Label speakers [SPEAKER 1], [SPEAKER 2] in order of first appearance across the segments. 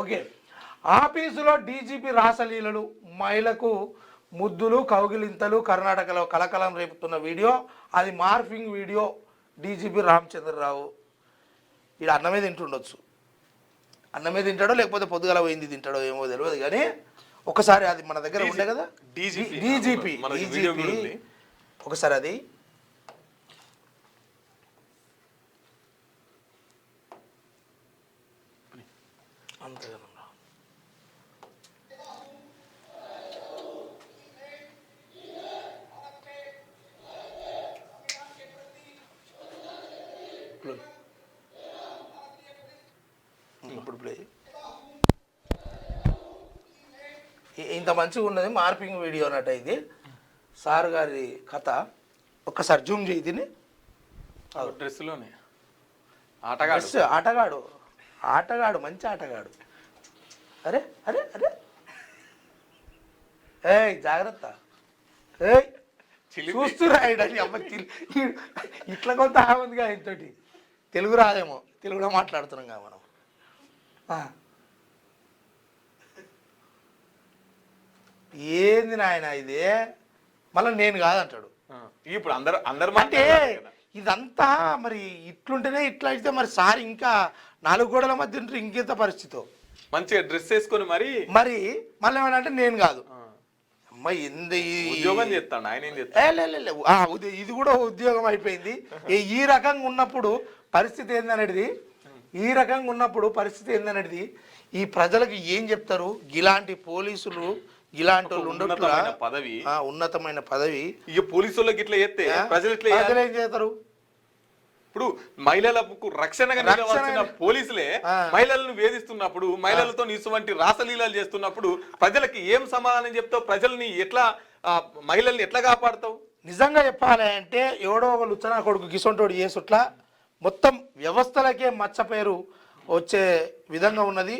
[SPEAKER 1] Okay. ఆఫీసులో DGP రాసలీలలు, మహిళకు ముద్దులు కౌగిలింతలు కర్ణాటకలో కలకలం రేపుతున్న వీడియో, అది మార్ఫింగ్ వీడియో. డీజీపీ రామచంద్రరావు ఈడ అన్నమే తింటుండొచ్చు, అన్నమే తింటాడో లేకపోతే పొద్దుగల పోయింది తింటాడో ఏమో తెలియదు, కానీ ఒకసారి అది మన దగ్గర ఉండే కదా డీజీపీ ఒకసారి అది అంతే కదా. ఇప్పుడు ప్లే ఇంత మంచిగా ఉన్నది మార్పింగ్ వీడియో అన్నట్టు ఇది సార్ గారి కథ. ఒక్కసారి జూమ్ చేయి దీన్ని.
[SPEAKER 2] డ్రెస్లోనే
[SPEAKER 1] ఆటగాడు ఆటగాడు మంచి ఆటగాడు. అరే అరే అరే ఏయ్ జాగ్రత్త, ఏయ్ చూస్తురాయడని అమ్మ ఇట్లా కొంత ఆమందిగా ఇంతటి తెలుగు రాదేమో, తెలుగులో మాట్లాడుతున్నాం కదా మనం. ఏంది నాయన ఇది, మళ్ళీ నేను కాదంటాడు.
[SPEAKER 2] ఇప్పుడు అందరు
[SPEAKER 1] అంటే ఇదంతా మరి ఇట్లుంటేనే ఇట్లా అయితే మరి సార్ ఇంకా 4 గోడల మధ్య ఉంటే ఇంకెంత పరిస్థితి.
[SPEAKER 2] మంచిగా డ్రెస్ వేసుకొని మరి
[SPEAKER 1] మళ్ళీ ఏమన్నా నేను కాదు అమ్మాయి
[SPEAKER 2] ఉద్యోగం చేస్తాడు ఆయన. ఏం చేస్తాడు,
[SPEAKER 1] ఇది కూడా ఉద్యోగం అయిపోయింది. ఈ రకంగా ఉన్నప్పుడు పరిస్థితి ఏందనేది ఈ ప్రజలకు ఏం చెప్తారు? ఇలాంటి పోలీసులు ఇలాంటి వాళ్ళు ఉండట్లా, ఉన్నతమైన పదవి.
[SPEAKER 2] ఇక పోలీసు వాళ్ళకి ఇట్లా చేస్తే ప్రజలు
[SPEAKER 1] ఏం చేస్తారు?
[SPEAKER 2] ఇప్పుడు మహిళలకు రక్షణగా నిలవాల్సిన పోలీసులే మహిళలను వేధిస్తున్నప్పుడు, మహిళలతో ఇటువంటి రాసలీలాలు చేస్తున్నప్పుడు ప్రజలకి ఏం సమాధానం చెప్తావు? ప్రజల్ని ఎట్లా, మహిళల్ని ఎట్లా కాపాడుతావు?
[SPEAKER 1] నిజంగా చెప్పాలి అంటే ఎవడో ఒక లుచ్చనా కొడుకు గిసొంటోడు చేసుట్లా మొత్తం వ్యవస్థలకే మచ్చ పేరు వచ్చే విధంగా ఉన్నది.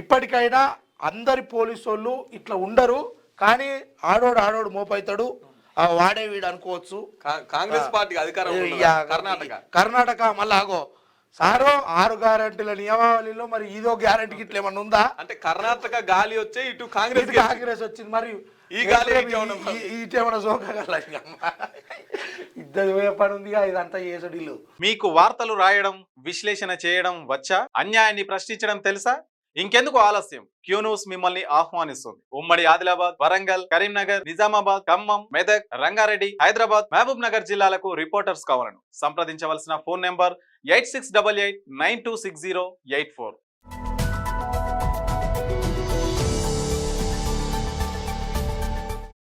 [SPEAKER 1] ఇప్పటికైనా అందరి పోలీసు వాళ్ళు ఇట్లా ఉండరు, కానీ ఆడోడు మోపైతాడు, వాడే వీడు అనుకోవచ్చు.
[SPEAKER 2] కాంగ్రెస్ పార్టీ అధికారం
[SPEAKER 1] కర్ణాటక మళ్ళీ ఆగో సారో 6 గ్యారంటీల నియమావళిలో మరి ఇదో గ్యారంటీకి ఇట్లా ఏమన్నా ఉందా?
[SPEAKER 2] అంటే కర్ణాటక గాలి వచ్చే ఇటు కాంగ్రెస్
[SPEAKER 1] వచ్చింది, మరి
[SPEAKER 2] ఈ గాలి
[SPEAKER 1] ఇటేమన్నా సోకగల ఇద్దరు పని ఉందిగా, ఇదంతా చేసుడిల్లు.
[SPEAKER 3] మీకు వార్తలు రాయడం, విశ్లేషణ చేయడం వచ్చా? అన్యాయాన్ని ప్రశ్నించడం తెలుసా? ఇంకెందుకు ఆలస్యం? క్యూ న్యూస్ మిమ్మల్ని ఆహ్వానిస్తుంది. ఉమ్మడి ఆదిలాబాద్, వరంగల్, కరీంనగర్, నిజామాబాద్, ఖమ్మం, మెదక్, రంగారెడ్డి, హైదరాబాద్, మహబూబ్ నగర్ జిల్లాలకు రిపోర్టర్స్ కావాలను సంప్రదించవలసిన ఫోన్ నెంబర్ 8688926084.